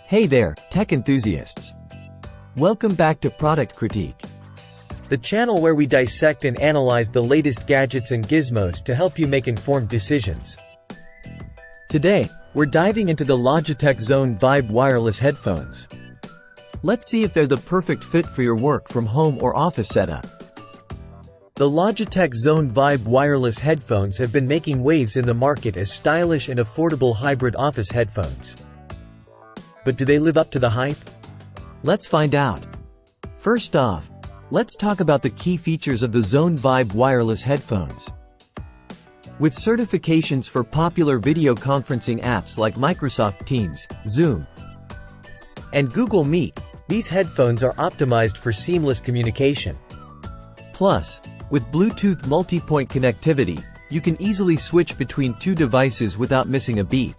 Hey there, tech enthusiasts. Welcome back to Product Critique, the channel where we dissect and analyze the latest gadgets and gizmos to help you make informed decisions. Today, we're diving into the Logitech Zone Vibe Wireless headphones. Let's see if they're the perfect fit for your work from home or office setup. The Logitech Zone Vibe Wireless headphones have been making waves in the market as stylish and affordable hybrid office headphones. But do they live up to the hype? Let's find out. First off, let's talk about the key features of the Zone Vibe Wireless headphones. With certifications for popular video conferencing apps like Microsoft Teams, Zoom, and Google Meet, these headphones are optimized for seamless communication. Plus, with Bluetooth multi-point connectivity, you can easily switch between two devices without missing a beat.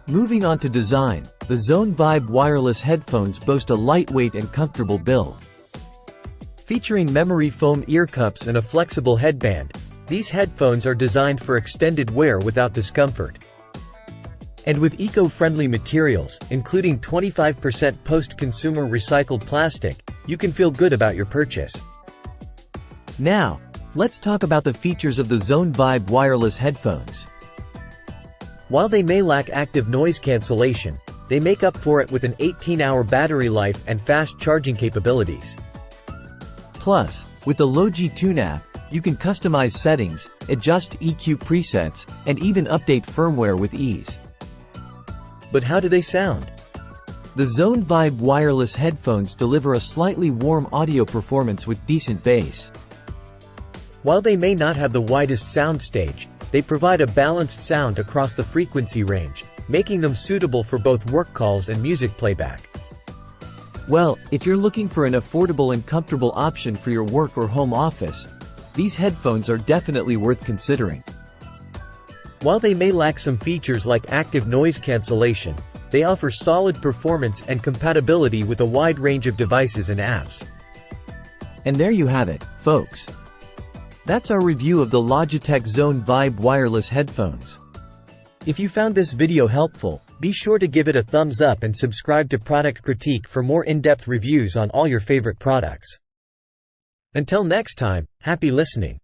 Moving on to design, the Zone Vibe Wireless headphones boast a lightweight and comfortable build. Featuring memory foam ear cups and a flexible headband, these headphones are designed for extended wear without discomfort. And with eco-friendly materials, including 25% post-consumer recycled plastic, you can feel good about your purchase. Now, let's talk about the features of the Zone Vibe Wireless headphones. While they may lack active noise cancellation, they make up for it with an 18-hour battery life and fast charging capabilities. Plus, with the Logi Tune app, you can customize settings, adjust EQ presets, and even update firmware with ease. But how do they sound? The Zone Vibe Wireless headphones deliver a slightly warm audio performance with decent bass. While they may not have the widest soundstage, they provide a balanced sound across the frequency range, making them suitable for both work calls and music playback. Well, if you're looking for an affordable and comfortable option for your work or home office, these headphones are definitely worth considering. While they may lack some features like active noise cancellation, they offer solid performance and compatibility with a wide range of devices and apps. And there you have it, folks. That's our review of the Logitech Zone Vibe Wireless headphones. If you found this video helpful, be sure to give it a thumbs up and subscribe to Product Critique for more in-depth reviews on all your favorite products. Until next time, happy listening.